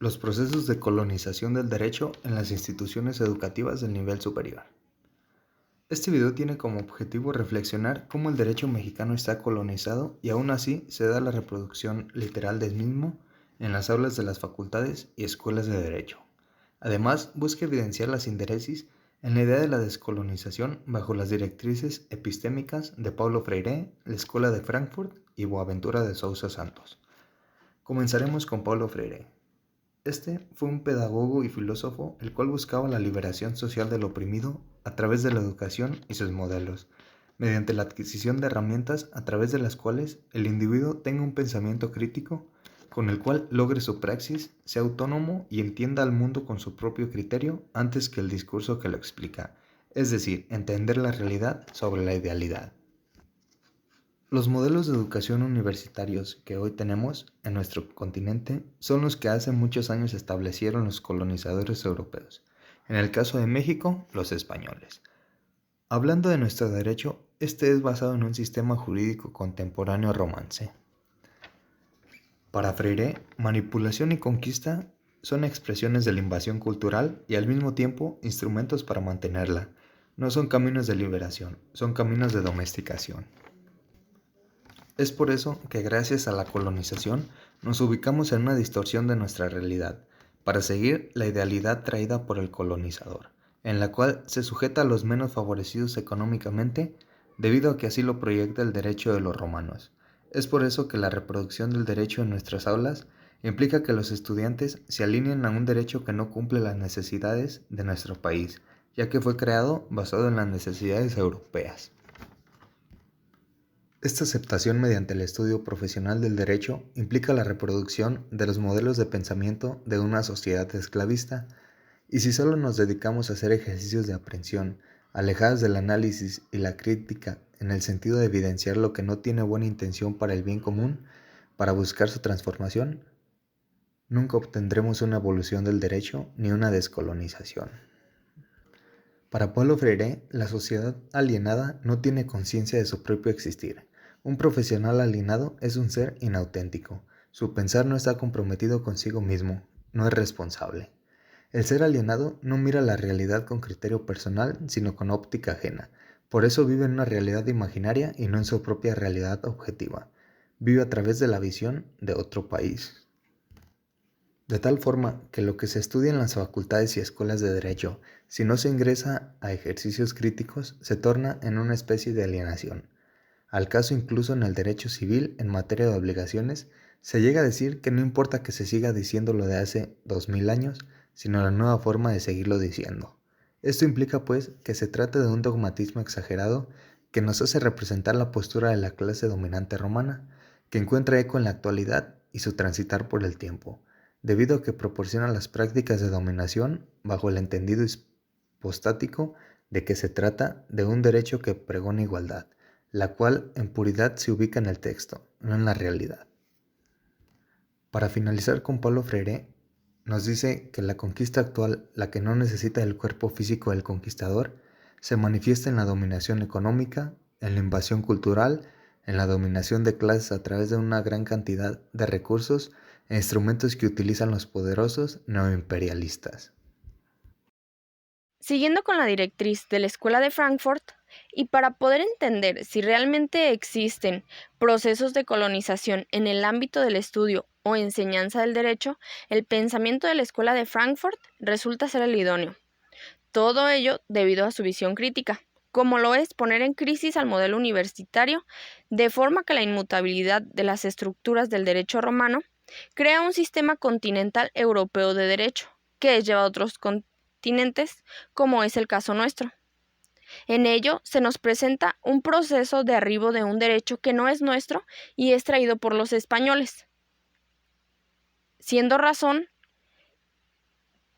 Los procesos de colonización del derecho en las instituciones educativas del nivel superior. Este video tiene como objetivo reflexionar cómo el derecho mexicano está colonizado y aún así se da la reproducción literal del mismo en las aulas de las facultades y escuelas de derecho. Además, busca evidenciar la síntesis en la idea de la descolonización bajo las directrices epistémicas de Paulo Freire, la Escuela de Frankfurt y Boaventura de Sousa Santos. Comenzaremos con Paulo Freire. Este fue un pedagogo y filósofo el cual buscaba la liberación social del oprimido a través de la educación y sus modelos, mediante la adquisición de herramientas a través de las cuales el individuo tenga un pensamiento crítico con el cual logre su praxis, sea autónomo y entienda al mundo con su propio criterio antes que el discurso que lo explica, es decir, entender la realidad sobre la idealidad. Los modelos de educación universitarios que hoy tenemos en nuestro continente son los que hace muchos años establecieron los colonizadores europeos, en el caso de México, los españoles. Hablando de nuestro derecho, este es basado en un sistema jurídico contemporáneo romance. Para Freire, manipulación y conquista son expresiones de la invasión cultural y al mismo tiempo instrumentos para mantenerla. No son caminos de liberación, son caminos de domesticación. Es por eso que gracias a la colonización nos ubicamos en una distorsión de nuestra realidad, para seguir la idealidad traída por el colonizador, en la cual se sujeta a los menos favorecidos económicamente, debido a que así lo proyecta el derecho de los romanos. Es por eso que la reproducción del derecho en nuestras aulas implica que los estudiantes se alineen a un derecho que no cumple las necesidades de nuestro país, ya que fue creado basado en las necesidades europeas. Esta aceptación mediante el estudio profesional del derecho implica la reproducción de los modelos de pensamiento de una sociedad esclavista, y si solo nos dedicamos a hacer ejercicios de aprehensión, alejados del análisis y la crítica en el sentido de evidenciar lo que no tiene buena intención para el bien común, para buscar su transformación, nunca obtendremos una evolución del derecho ni una descolonización. Para Paulo Freire, la sociedad alienada no tiene conciencia de su propio existir. Un profesional alienado es un ser inauténtico. Su pensar no está comprometido consigo mismo, no es responsable. El ser alienado no mira la realidad con criterio personal, sino con óptica ajena. Por eso vive en una realidad imaginaria y no en su propia realidad objetiva. Vive a través de la visión de otro país. De tal forma que lo que se estudia en las facultades y escuelas de derecho, si no se ingresa a ejercicios críticos, se torna en una especie de alienación. Al caso incluso en el derecho civil, en materia de obligaciones, se llega a decir que no importa que se siga diciendo lo de hace 2000 años, sino la nueva forma de seguirlo diciendo. Esto implica pues que se trata de un dogmatismo exagerado que nos hace representar la postura de la clase dominante romana, que encuentra eco en la actualidad y su transitar por el tiempo, debido a que proporciona las prácticas de dominación bajo el entendido hipostático de que se trata de un derecho que pregona igualdad, la cual en puridad se ubica en el texto, no en la realidad. Para finalizar con Paulo Freire, nos dice que la conquista actual, la que no necesita el cuerpo físico del conquistador, se manifiesta en la dominación económica, en la invasión cultural, en la dominación de clases a través de una gran cantidad de recursos e instrumentos que utilizan los poderosos neoimperialistas. Siguiendo con la directriz de la Escuela de Frankfurt, y para poder entender si realmente existen procesos de colonización en el ámbito del estudio o enseñanza del derecho, el pensamiento de la Escuela de Frankfurt resulta ser el idóneo. Todo ello debido a su visión crítica, como lo es poner en crisis al modelo universitario, de forma que la inmutabilidad de las estructuras del derecho romano crea un sistema continental europeo de derecho, que es llevado a otros continentes, como es el caso nuestro. En ello se nos presenta un proceso de arribo de un derecho que no es nuestro y es traído por los españoles, siendo razón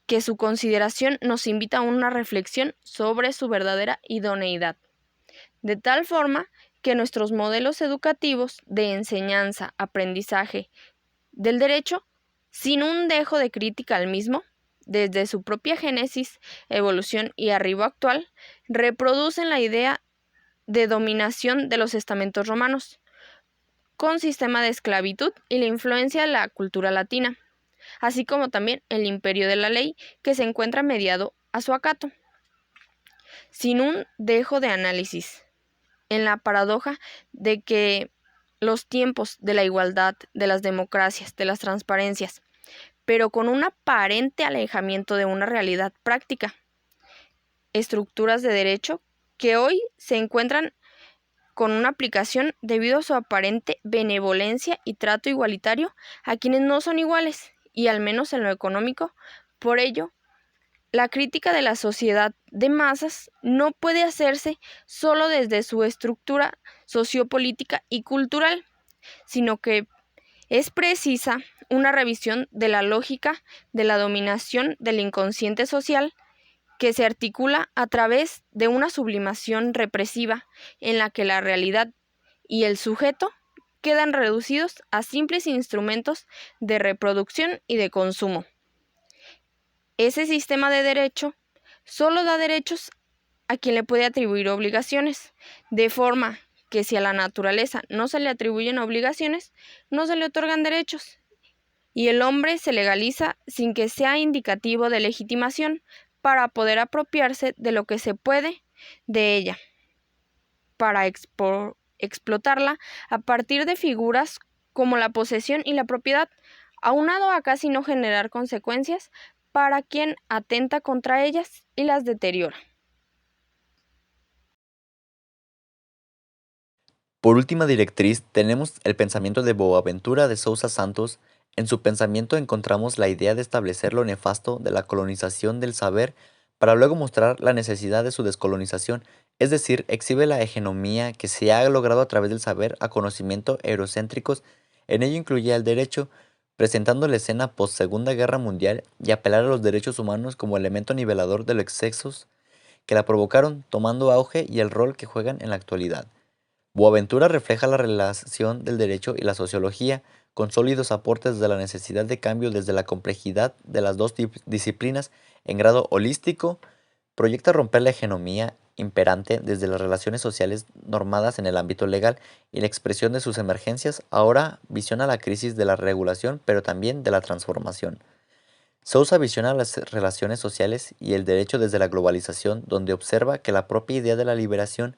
que su consideración nos invita a una reflexión sobre su verdadera idoneidad, de tal forma que nuestros modelos educativos de enseñanza, aprendizaje del derecho, sin un dejo de crítica al mismo, desde su propia génesis, evolución y arribo actual, reproducen la idea de dominación de los estamentos romanos, con sistema de esclavitud y la influencia de la cultura latina, así como también el imperio de la ley que se encuentra mediado a su acato. Sin un dejo de análisis en la paradoja de que los tiempos de la igualdad, de las democracias, de las transparencias, pero con un aparente alejamiento de una realidad práctica, estructuras de derecho que hoy se encuentran con una aplicación debido a su aparente benevolencia y trato igualitario a quienes no son iguales, y al menos en lo económico. Por ello, la crítica de la sociedad de masas no puede hacerse solo desde su estructura sociopolítica y cultural, sino que es precisa una revisión de la lógica de la dominación del inconsciente social que se articula a través de una sublimación represiva en la que la realidad y el sujeto quedan reducidos a simples instrumentos de reproducción y de consumo. Ese sistema de derecho solo da derechos a quien le puede atribuir obligaciones, de forma que si a la naturaleza no se le atribuyen obligaciones, no se le otorgan derechos, y el hombre se legaliza sin que sea indicativo de legitimación para poder apropiarse de lo que se puede de ella, para explotarla a partir de figuras como la posesión y la propiedad, aunado a casi no generar consecuencias para quien atenta contra ellas y las deteriora. Por última directriz, tenemos el pensamiento de Boaventura de Sousa Santos. En su pensamiento encontramos la idea de establecer lo nefasto de la colonización del saber para luego mostrar la necesidad de su descolonización, es decir, exhibe la hegemonía que se ha logrado a través del saber a conocimiento eurocéntricos. En ello incluía el derecho, presentando la escena post Segunda Guerra Mundial y apelar a los derechos humanos como elemento nivelador de los excesos que la provocaron, tomando auge y el rol que juegan en la actualidad. Boaventura refleja la relación del derecho y la sociología, con sólidos aportes de la necesidad de cambio desde la complejidad de las dos disciplinas en grado holístico, proyecta romper la hegemonía imperante desde las relaciones sociales normadas en el ámbito legal y la expresión de sus emergencias, ahora visiona la crisis de la regulación, pero también de la transformación. Sousa visiona las relaciones sociales y el derecho desde la globalización, donde observa que la propia idea de la liberación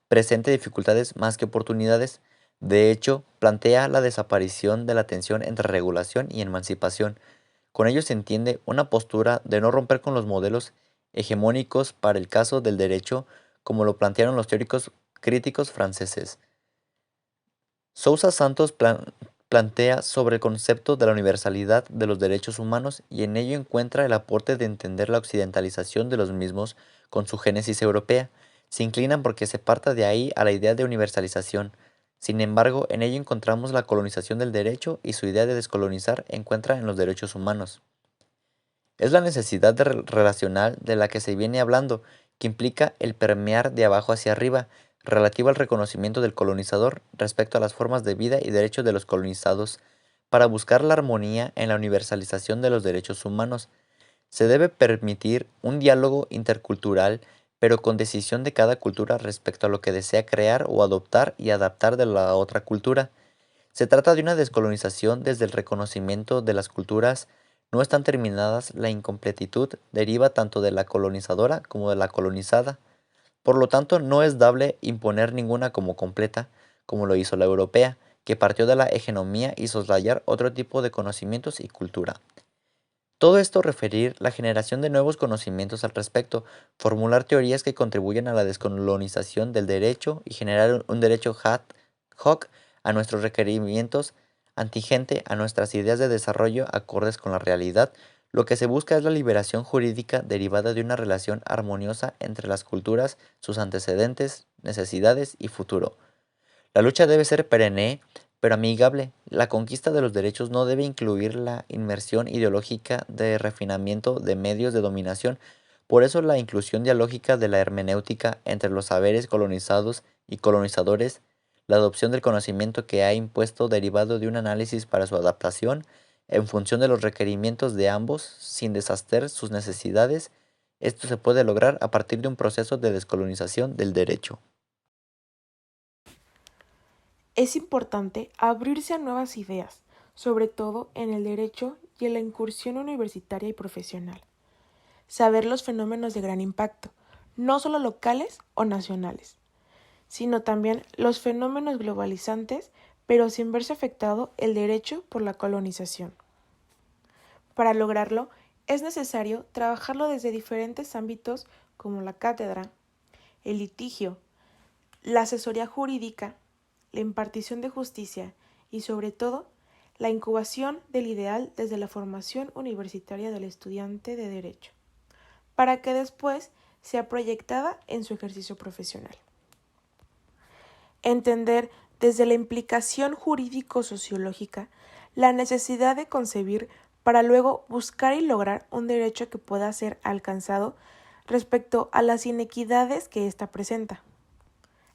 presenta dificultades más que oportunidades. De hecho, plantea la desaparición de la tensión entre regulación y emancipación. Con ello se entiende una postura de no romper con los modelos hegemónicos para el caso del derecho, como lo plantearon los teóricos críticos franceses. Sousa Santos plantea sobre el concepto de la universalidad de los derechos humanos y en ello encuentra el aporte de entender la occidentalización de los mismos con su génesis europea. Se inclinan porque se parta de ahí a la idea de universalización. Sin embargo, en ello encontramos la colonización del derecho y su idea de descolonizar encuentra en los derechos humanos. Es la necesidad relacional de la que se viene hablando, que implica el permear de abajo hacia arriba, relativo al reconocimiento del colonizador respecto a las formas de vida y derechos de los colonizados, para buscar la armonía en la universalización de los derechos humanos. Se debe permitir un diálogo intercultural, pero con decisión de cada cultura respecto a lo que desea crear o adoptar y adaptar de la otra cultura. Se trata de una descolonización desde el reconocimiento de las culturas no están terminadas, la incompletitud deriva tanto de la colonizadora como de la colonizada. Por lo tanto, no es dable imponer ninguna como completa, como lo hizo la europea, que partió de la hegemonía y soslayar otro tipo de conocimientos y cultura. Todo esto referir la generación de nuevos conocimientos al respecto, formular teorías que contribuyan a la descolonización del derecho y generar un derecho ad hoc a nuestros requerimientos, antigente a nuestras ideas de desarrollo acordes con la realidad. Lo que se busca es la liberación jurídica derivada de una relación armoniosa entre las culturas, sus antecedentes, necesidades y futuro. La lucha debe ser perenne, pero amigable. La conquista de los derechos no debe incluir la inmersión ideológica de refinamiento de medios de dominación. Por eso la inclusión dialógica de la hermenéutica entre los saberes colonizados y colonizadores, la adopción del conocimiento que ha impuesto derivado de un análisis para su adaptación en función de los requerimientos de ambos, sin deshacer sus necesidades, esto se puede lograr a partir de un proceso de descolonización del derecho. Es importante abrirse a nuevas ideas, sobre todo en el derecho y en la incursión universitaria y profesional. Saber los fenómenos de gran impacto, no solo locales o nacionales, sino también los fenómenos globalizantes, pero sin verse afectado el derecho por la colonización. Para lograrlo, es necesario trabajarlo desde diferentes ámbitos como la cátedra, el litigio, la asesoría jurídica, la impartición de justicia y, sobre todo, la incubación del ideal desde la formación universitaria del estudiante de Derecho, para que después sea proyectada en su ejercicio profesional. Entender desde la implicación jurídico-sociológica la necesidad de concebir para luego buscar y lograr un derecho que pueda ser alcanzado respecto a las inequidades que ésta presenta.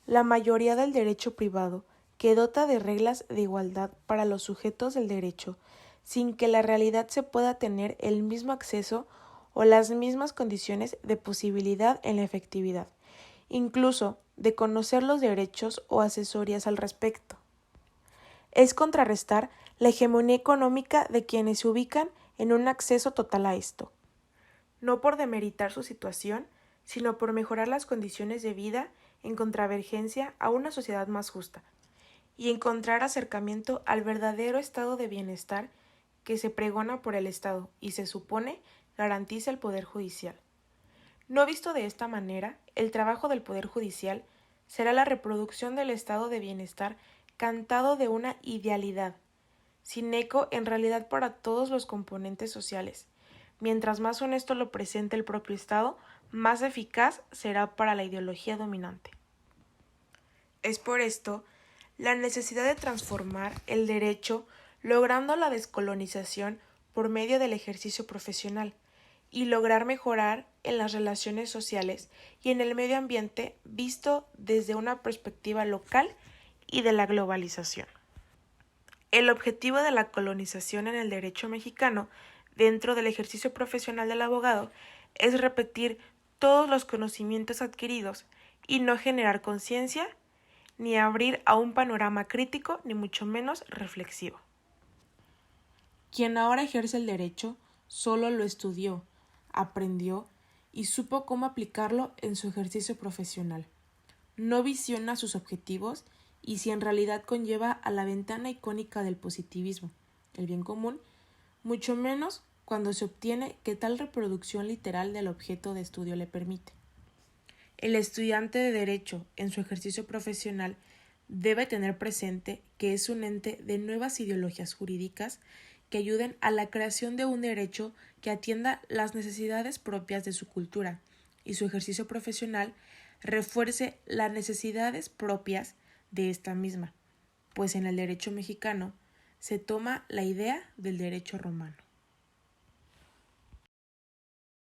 La mayoría del derecho privado, que dota de reglas de igualdad para los sujetos del derecho, sin que la realidad se pueda tener el mismo acceso o las mismas condiciones de posibilidad en la efectividad, incluso de conocer los derechos o asesorías al respecto. Es contrarrestar la hegemonía económica de quienes se ubican en un acceso total a esto, no por demeritar su situación, sino por mejorar las condiciones de vida en contravergencia a una sociedad más justa, y encontrar acercamiento al verdadero estado de bienestar que se pregona por el Estado y se supone garantiza el Poder Judicial. No visto de esta manera, el trabajo del Poder Judicial será la reproducción del estado de bienestar cantado de una idealidad, sin eco en realidad para todos los componentes sociales. Mientras más honesto lo presente el propio Estado, más eficaz será para la ideología dominante. Es por esto la necesidad de transformar el derecho logrando la descolonización por medio del ejercicio profesional y lograr mejorar en las relaciones sociales y en el medio ambiente visto desde una perspectiva local y de la globalización. El objetivo de la colonización en el derecho mexicano dentro del ejercicio profesional del abogado es repetir todos los conocimientos adquiridos y no generar conciencia ni abrir a un panorama crítico ni mucho menos reflexivo. Quien ahora ejerce el derecho solo lo estudió, aprendió y supo cómo aplicarlo en su ejercicio profesional. No visiona sus objetivos y si en realidad conlleva a la ventana icónica del positivismo, el bien común, mucho menos cuando se obtiene que tal reproducción literal del objeto de estudio le permite. El estudiante de Derecho, en su ejercicio profesional, debe tener presente que es un ente de nuevas ideologías jurídicas que ayuden a la creación de un derecho que atienda las necesidades propias de su cultura y su ejercicio profesional refuerce las necesidades propias de esta misma, pues en el derecho mexicano se toma la idea del derecho romano.